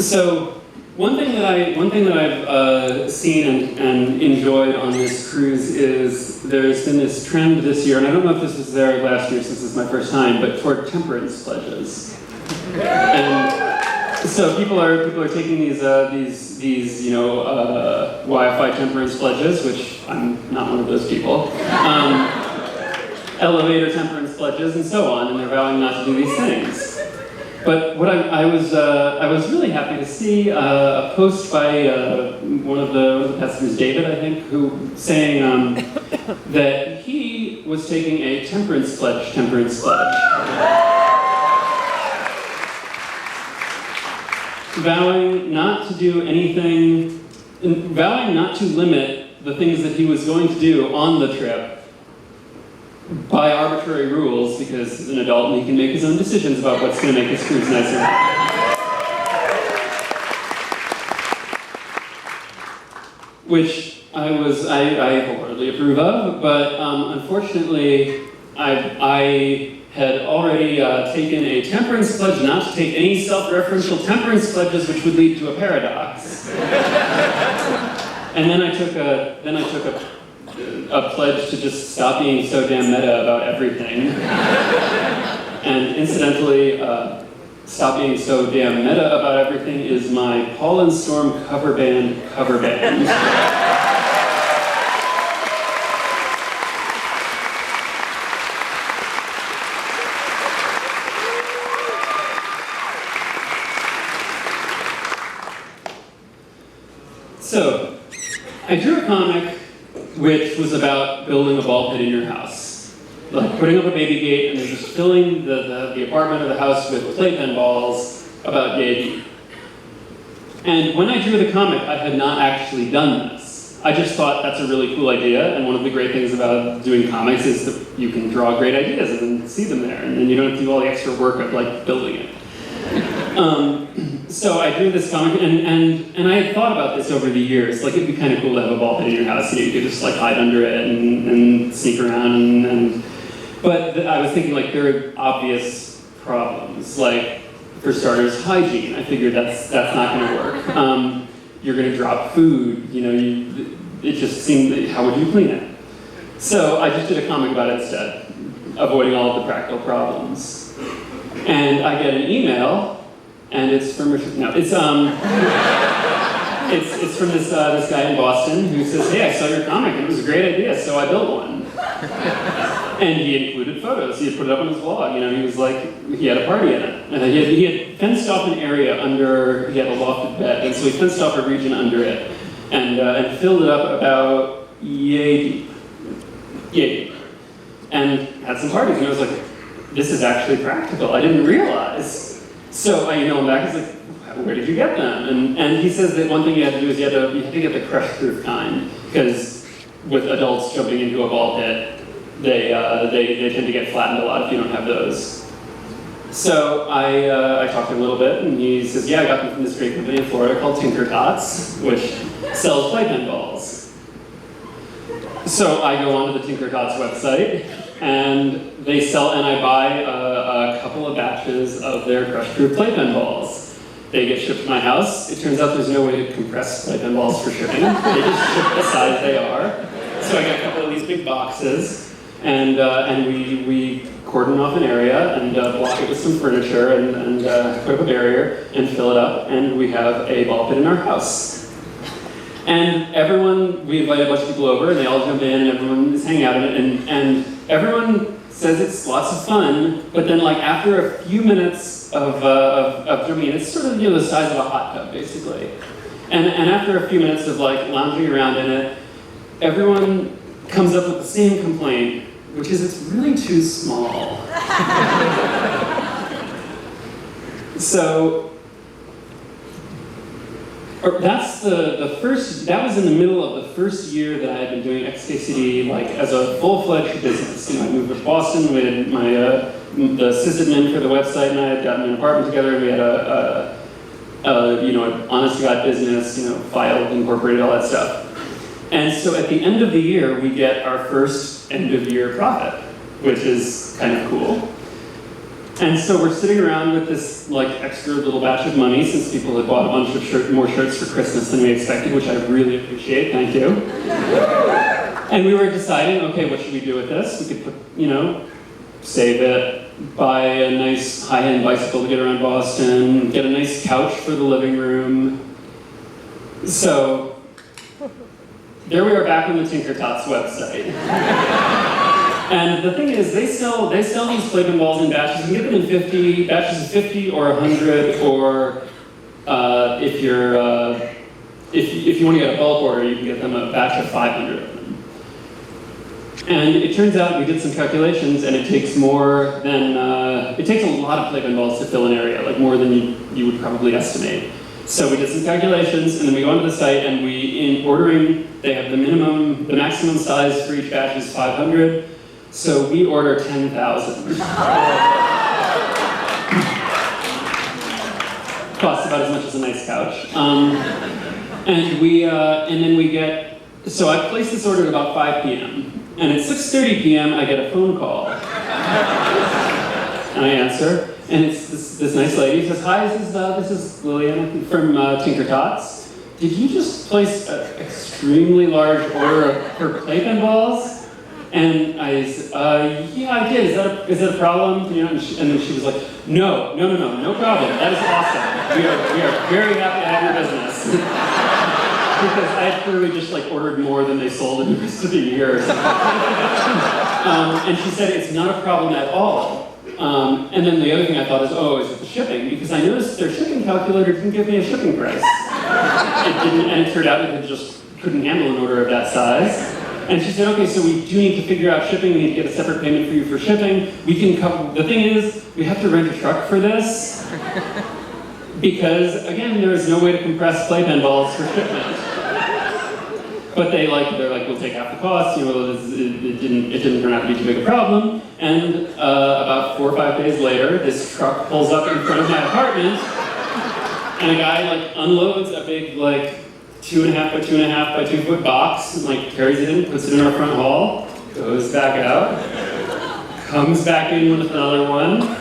So one thing that I've seen and enjoyed on this cruise is there's been this trend this year, and I don't know if this was there last year since it's my first time, but toward temperance pledges. And so people are taking these Wi-Fi temperance pledges, which I'm not one of those people. Elevator temperance pledges and so on, and they're vowing not to do these things. But what I was really happy to see a post by one of the pastors, David, I think, who saying that he was taking a temperance pledge. Vowing not to do anything, vowing not to limit the things that he was going to do on the trip by arbitrary rules, because he's an adult and he can make his own decisions about what's going to make his cruise nicer. Which I wholeheartedly approve of, but unfortunately, I had already taken a temperance pledge not to take any self-referential temperance pledges, which would lead to a paradox. And then I took a pledge to just stop being so damn meta about everything. And incidentally, Stop Being So Damn Meta About Everything is my Paul and Storm cover band. So, I drew a comic which was about building a ball pit in your house. Like putting up a baby gate and then just filling the apartment or the house with playpen balls about yay deep. And when I drew the comic, I had not actually done this. I just thought that's a really cool idea, and one of the great things about doing comics is that you can draw great ideas and then see them there, and then you don't have to do all the extra work of like building it. So I drew this comic, and I had thought about this over the years. Like, it'd be kind of cool to have a ball pit in your house. You could just like hide under it and sneak around. But I was thinking, like, there are obvious problems. Like, for starters, hygiene. I figured that's not going to work. You're going to drop food. It just seemed, how would you clean it? So I just did a comic about it instead, avoiding all of the practical problems. And I get an email. And it's from it's from this guy in Boston who says, "Hey, I saw your comic and it was a great idea, so I built one." And he included photos. He had put it up on his blog. He was like, he had a party in it, and he had fenced off an area under. He had a lofted bed, and so he fenced off a region under it, and filled it up about yay deep, and had some parties. And I was like, "This is actually practical. I didn't realize." So I email him back, he's like, "Where did you get them?" And he says that one thing you had to do is you had to get the crush-proof kind, because with adults jumping into a ball pit, they tend to get flattened a lot if you don't have those. So I talked to him a little bit, and he says, "Yeah, I got them from this great company in Florida called Tinkertots, which sells playpen balls." So I go onto the Tinkertots website, and they sell, and I buy a couple of batches of their crush-proof playpen balls. They get shipped to my house. It turns out there's no way to compress playpen balls for shipping. They just ship the size they are. So I get a couple of these big boxes, and we cordon off an area and block it with some furniture and put up a barrier and fill it up, and we have a ball pit in our house. And we invite a bunch of people over, and they all jump in, and everyone is hanging out in it, and everyone says it's lots of fun, but then like after a few minutes of jumping in, it's sort of the size of a hot tub basically, and after a few minutes of like lounging around in it, everyone comes up with the same complaint, which is it's really too small. So that was in the middle of the first year that I had been doing XKCD like as a full-fledged business. I moved to Boston with the sysadmin for the website, and I had gotten an apartment together, and we had an honest-to-God business, filed, incorporated, all that stuff. And so at the end of the year, we get our first end-of-year profit, which is kind of cool. And so we're sitting around with this like extra little batch of money since people had bought a bunch of more shirts for Christmas than we expected, which I really appreciate, thank you. And we were deciding, okay, what should we do with this? We could put, save it, buy a nice high-end bicycle to get around Boston, get a nice couch for the living room. So there we are back on the Tinker Tots website. And the thing is, they sell these playpen balls in batches. You can get them in batches of 50 or 100, or if you want to get a bulk order, you can get them a batch of 500 of them. And it turns out we did some calculations, and it takes more than it takes a lot of playpen balls to fill an area, like more than you would probably estimate. So we did some calculations, and then we go onto the site, and in ordering, they have the maximum size for each batch is 500. So we order 10,000. Costs about as much as a nice couch. And then we get. So I placed this order at about 5 p.m. And at 6:30 p.m. I get a phone call. And I answer, and it's this nice lady who says, "Hi, this is Lillian from Tinker Tots. Did you just place an extremely large order for playpen balls?" And I said, "Yeah, I did. Is that a problem?" And then she was like, No problem. That is awesome. We are very happy to have your business." Because I had clearly just ordered more than they sold in the rest of the year. And she said, "It's not a problem at all." And then the other thing I thought is it the shipping? Because I noticed their shipping calculator didn't give me a shipping price. It didn't, and it turned out it just couldn't handle an order of that size. And she said, "Okay, so we do need to figure out shipping. We need to get a separate payment for you for shipping. We can cover." The thing is, we have to rent a truck for this because, again, there is no way to compress playpen balls for shipment. But they're like, "We'll take half the cost." It didn't turn out to be too big a problem. And about 4 or 5 days later, this truck pulls up in front of my apartment, and a guy unloads a big 2.5 by 2.5 by 2 foot box, and carries it in, puts it in our front hall, goes back out, comes back in with another one,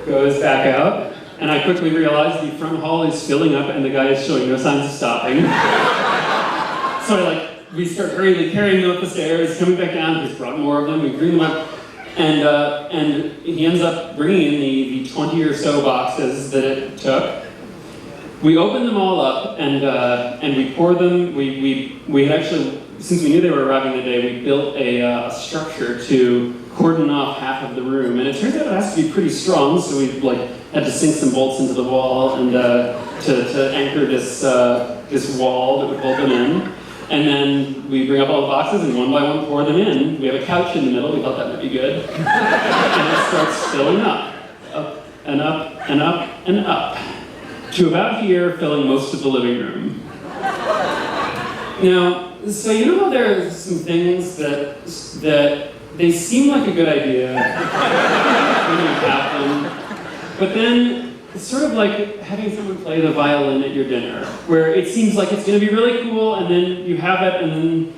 goes back out, and I quickly realized the front hall is filling up and the guy is showing no signs of stopping. So we start hurriedly carrying them up the stairs, coming back down, he's brought more of them, we bring them up, and he ends up bringing in the 20 or so boxes that it took. We opened them all up, and we poured them. We had actually, since we knew they were arriving that day, we built a structure to cordon off half of the room. And it turns out it has to be pretty strong, so we had to sink some bolts into the wall and to anchor this wall that would hold them in. And then we bring up all the boxes and one by one pour them in. We have a couch in the middle. We thought that might be good. And it starts filling up and up and up and up, to about here, filling most of the living room. Now, so how there are some things that they seem like a good idea when you have them, but then it's sort of like having someone play the violin at your dinner, where it seems like it's going to be really cool, and then you have it, and then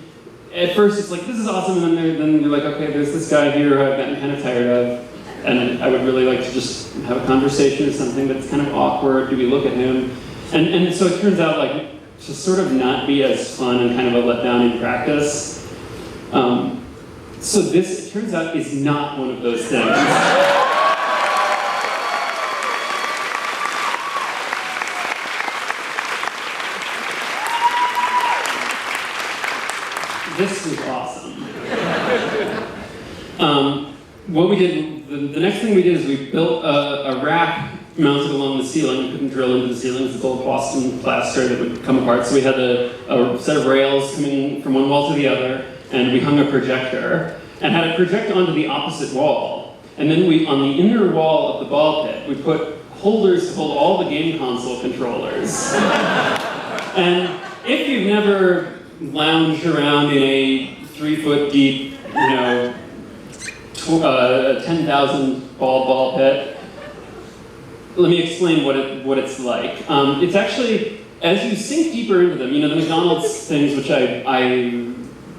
at first it's like, this is awesome, and then you're like, okay, there's this guy here who I've gotten kind of tired of, and I would really like to just have a conversation or something, but it's kind of awkward. Do we look at him? And so it turns out to sort of not be as fun and kind of a letdown in practice. So this, it turns out, is not one of those things. This was awesome. What we did, the next thing we did is we built a rack mounted along the ceiling. We couldn't drill into the ceiling. It's old Boston plaster that would come apart. So we had a set of rails coming from one wall to the other, and we hung a projector and had it project onto the opposite wall. And then on the inner wall of the ball pit, we put holders to hold all the game console controllers. And if you've never lounged around in a 3-foot deep, 10,000 ball pit, let me explain what it's like. It's actually, as you sink deeper into them, the McDonald's things, which I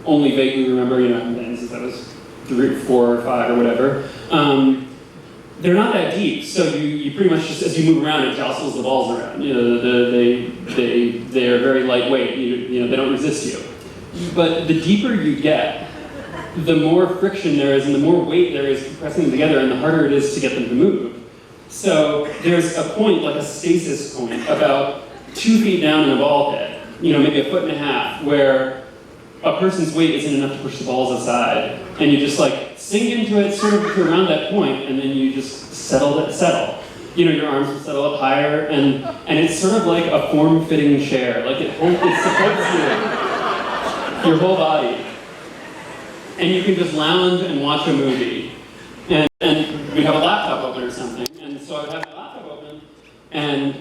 only vaguely remember, I haven't been since I was 3, 4, or 5 or whatever. they're not that deep, so you pretty much just, as you move around, it jostles the balls around. You know, they are very lightweight. You know, they don't resist you. But the deeper you get, the more friction there is, and the more weight there is compressing them together, and the harder it is to get them to move. So there's a point, like a stasis point, about 2 feet down in a ball pit, you know, maybe 1.5 feet, where a person's weight isn't enough to push the balls aside, and you just like sink into it sort of to around that point, and then you just settle. You know, your arms will settle up higher, and it's sort of like a form-fitting chair. Like it supports your whole body. And you can just lounge and watch a movie. And we'd have a laptop open or something. And so I would have the laptop open, and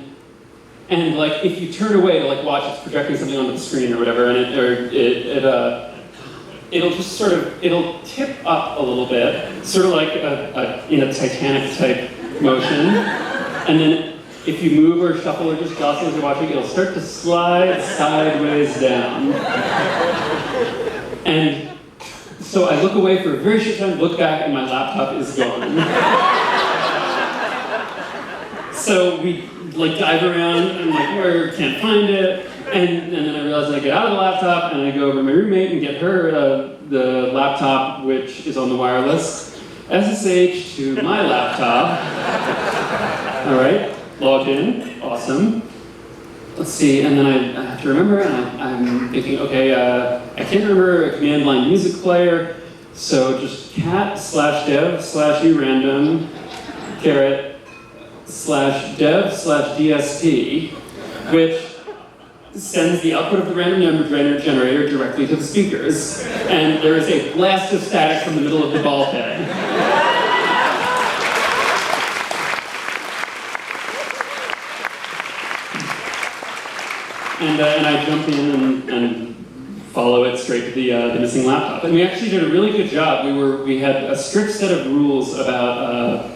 like if you turn away to like watch, it's projecting something onto the screen or whatever, and it'll just sort of, it'll tip up a little bit, sort of like in a Titanic type motion. And then if you move or shuffle or just jostle as you're watching, it'll start to slide sideways down. And so I look away for a very short time, look back, and my laptop is gone. So we like dive around and like, where can't find it. And then I realize I get out of the laptop and I go over to my roommate and get her the laptop, which is on the wireless, SSH to my laptop. All right, logged in, awesome. Let's see, and then I have to remember, and I'm thinking, okay, I can't remember a command line music player, so just cat/dev/urandom /dev/DSP, which sends the output of the random number generator directly to the speakers. And there is a blast of static from the middle of the ball pit. And I jump in and follow it straight to the missing laptop. And we actually did a really good job. We had a strict set of rules about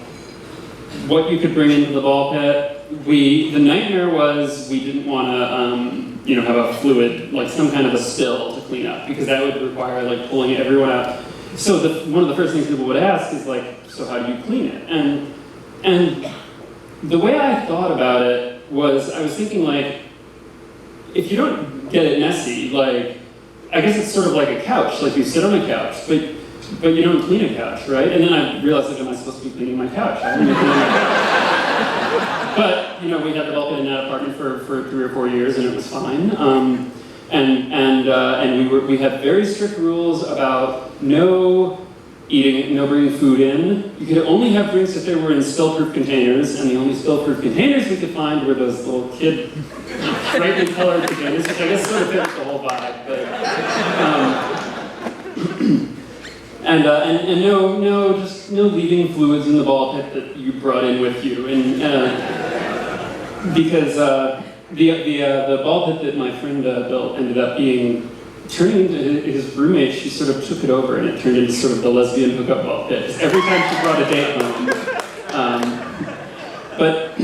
what you could bring into the ball pit. The nightmare was we didn't want to have a fluid, like some kind of a spill to clean up, because that would require like pulling everyone out. So one of the first things people would ask is like, so how do you clean it? And the way I thought about it was, I was thinking like, if you don't get it messy, like, I guess it's sort of like a couch, like you sit on a couch, but you don't clean a couch, right? And then I realized, like, am I supposed to be cleaning my couch? I haven't been cleaning my couch. But, we had the ball pit in that apartment for 3 or 4 years, and it was fine. And we had very strict rules about no eating, no bringing food in. You could only have drinks if they were in spill-proof containers, and the only spill-proof containers we could find were those little kid, brightly colored containers, which I guess sort of fit the whole vibe. But, and no leaving fluids in the ball pit that you brought in with you, and because the ball pit that my friend built ended up turning into his roommate. She sort of took it over, and it turned into sort of the lesbian hookup ball pit. Every time she brought a date home. But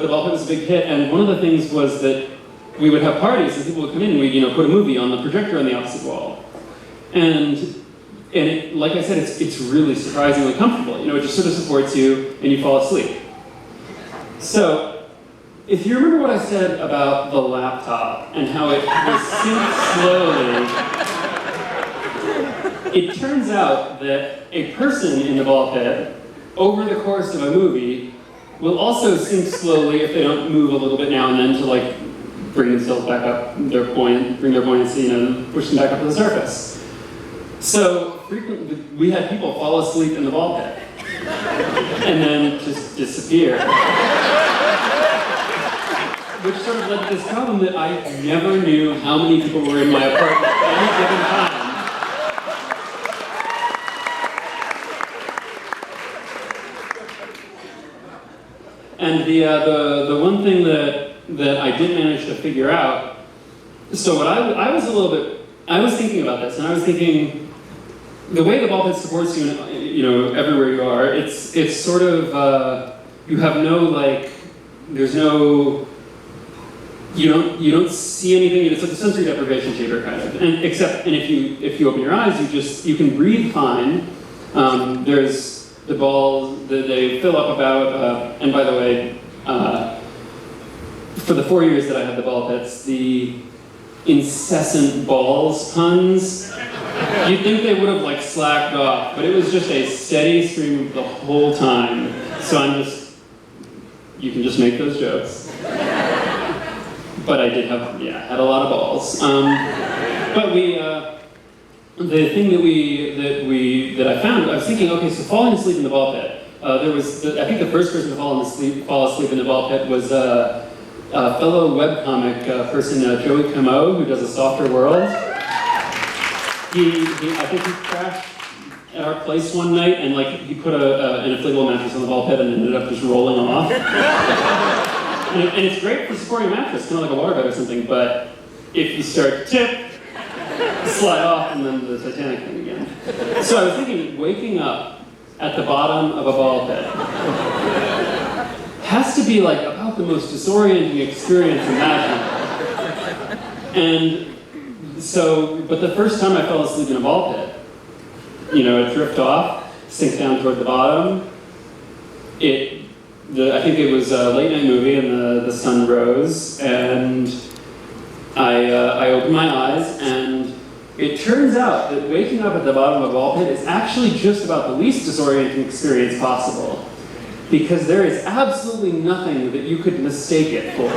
the ball pit was a big hit, and one of the things was that we would have parties, and people would come in, and we'd put a movie on the projector on the opposite wall, and it, like I said, it's really surprisingly comfortable. It just sort of supports you, and you fall asleep. So, if you remember what I said about the laptop and how it will sink slowly, it turns out that a person in the ball pit, over the course of a movie, will also sink slowly if they don't move a little bit now and then to bring themselves back up, bring their buoyancy, and push them back up to the surface. So frequently, we had people fall asleep in the ball pit and then just disappear. Which sort of led to this problem that I never knew how many people were in my apartment at any given time. And the one thing that I did manage to figure out, so what I was thinking about this, and I was thinking, the way the ball pit supports you, everywhere you are, it's sort of, you have no, there's no, you don't see anything. It's like a sensory deprivation chamber kind of. And if you open your eyes, you can breathe fine, There's the balls that they fill up about, and by the way, for the 4 years that I had the ball pits, the incessant balls puns, you'd think they would have like slacked off, but it was just a steady stream the whole time. So you can just make those jokes. But I did have, had a lot of balls. But the thing that I found, I was thinking, okay, so falling asleep in the ball pit. I think the first person to fall asleep in the ball pit was a fellow webcomic person, JoCo, who does A Softer World. I think he crashed at our place one night, and like he put an inflatable mattress on the ball pit and ended up just rolling off. and it's great for supporting a mattress, kind of like a waterbed or something, but if you start to tip, slide off, and then the Titanic thing again. So I was thinking, waking up at the bottom of a ball pit has to be like about the most disorienting experience imaginable. And so, but the first time I fell asleep in a ball pit, it drift off, sink down toward the bottom. I think it was a late night movie, and the sun rose, and I opened my eyes, and it turns out that waking up at the bottom of a ball pit is actually just about the least disorienting experience possible, because there is absolutely nothing that you could mistake it for.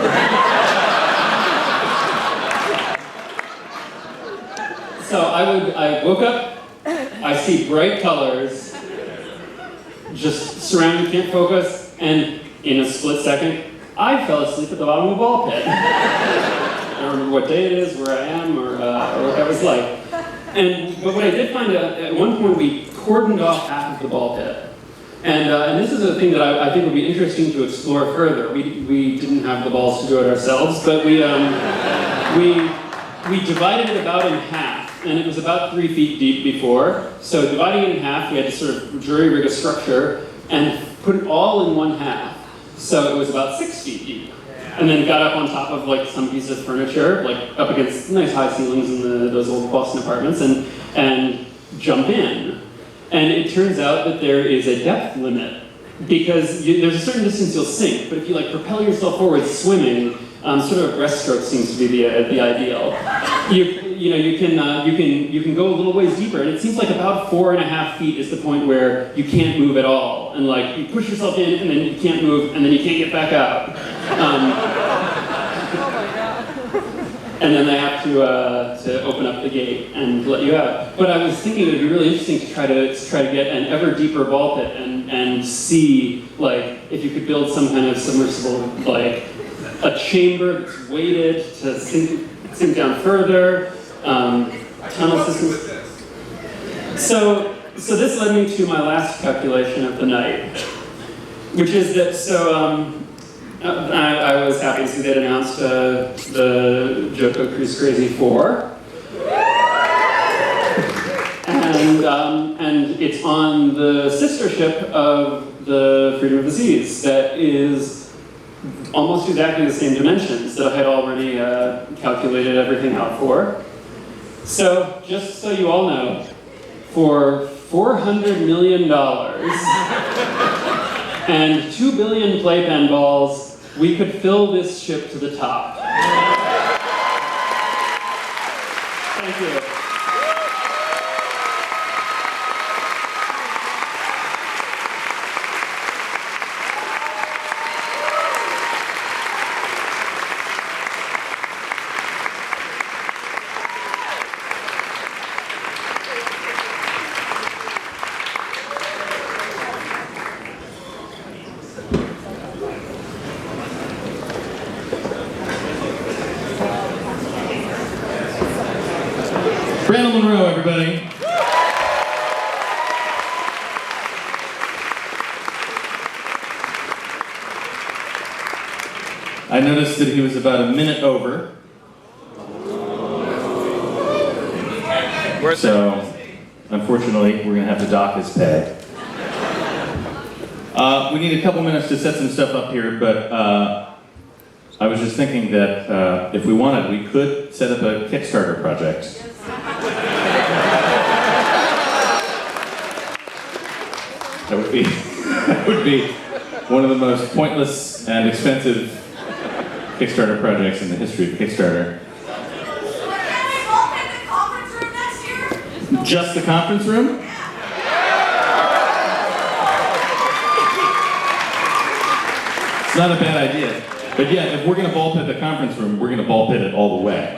So I woke up, I see bright colors, just surrounding, can't focus, and in a split second, I fell asleep at the bottom of a ball pit. I don't remember what day it is, where I am, or what that was like. But what I did find out, at one point we cordoned off half of the ball pit. And this is a thing that I think would be interesting to explore further. We didn't have the balls to do it ourselves, but we divided it about in half. And it was about 3 feet deep before. So dividing it in half, we had to sort of jury-rig a structure and put it all in one half. So it was about 6 feet deep. And then got up on top of like some piece of furniture, like up against nice high ceilings in those old Boston apartments, and jump in. And it turns out that there is a depth limit, because there's a certain distance you'll sink, but if you like propel yourself forward swimming, sort of a breaststroke seems to be the ideal. You can go a little ways deeper, and it seems like about 4.5 feet is the point where you can't move at all, and like you push yourself in, and then you can't move, and then you can't get back out. And then they have to open up the gate and let you out. But I was thinking it would be really interesting to try to get an ever deeper ball pit and see like if you could build some kind of submersible, like a chamber that's weighted to sink down further, tunnel systems. So this led me to my last calculation of the night, which is that I was happy to see they'd announced the JoCo Cruise Crazy 4. And it's on the sister ship of the Freedom of the Seas that is almost exactly the same dimensions that I had already calculated everything out for. So, just so you all know, for $400 million and 2 billion playpen balls, we could fill this ship to the top. Thank you. Randall Munroe, everybody. I noticed that he was about a minute over. So, unfortunately, we're going to have to dock his pay. We need a couple minutes to set some stuff up here, but I was just thinking that if we wanted, we could set up a Kickstarter project. That would be that would be one of the most pointless and expensive Kickstarter projects in the history of Kickstarter. Just the conference room? It's not a bad idea. But yeah, if we're going to ball pit the conference room, we're going to ball pit it all the way.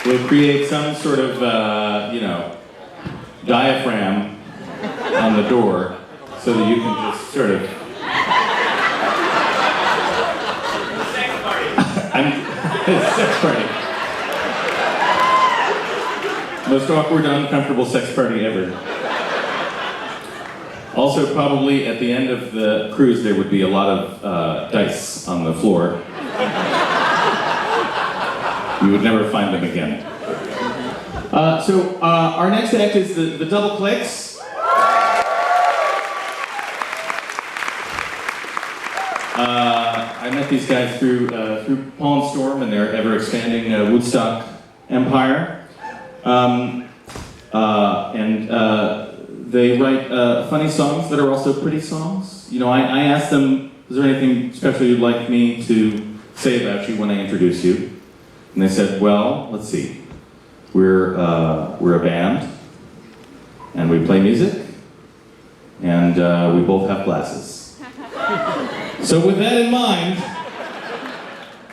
We'll create some sort of, diaphragm on the door so that you can just sort of... Sex party. Most awkward, uncomfortable sex party ever. Also, probably at the end of the cruise, there would be a lot of dice on the floor. You would never find them again. So our next act is the Double Clicks. I met these guys through Paul and Storm and their ever-expanding Woodstock empire. They write funny songs that are also pretty songs. You know, I asked them, is there anything special you'd like me to say about you when I introduce you? And they said, well, let's see. We're a band, and we play music, and we both have glasses. So with that in mind,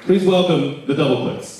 please welcome the Double Clicks.